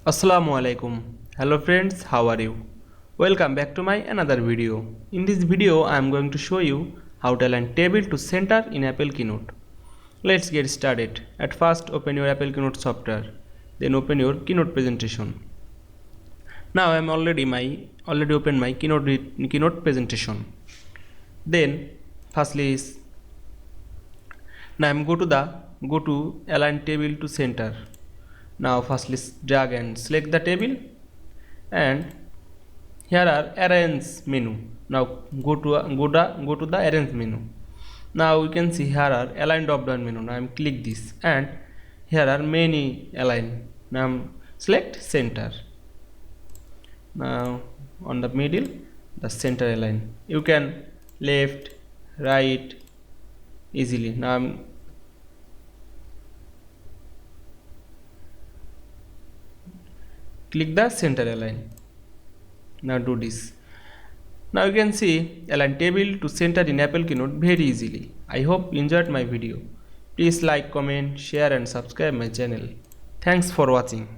Assalamu Walaikum. Hello friends, how are you? Welcome back to my another video. In this video I am going to show you how to align table to center in Apple Keynote. Let's get started. At first open your Apple Keynote software, then open your Keynote presentation. Now I am already opened my Keynote presentation. Then firstly now I am go to align table to center. Now firstly drag and select the table, and here are arrange menu. Now go to the arrange menu. Now you can see here are align drop down menu. Now I am click this, and here are many align. Now select center. Now on the middle the center align. You can left, right easily. Now I'm click the center align. Now do this. Now you can see align table to center in Apple Keynote very easily. I hope you enjoyed my video. Please like, comment, share and subscribe my channel. Thanks for watching.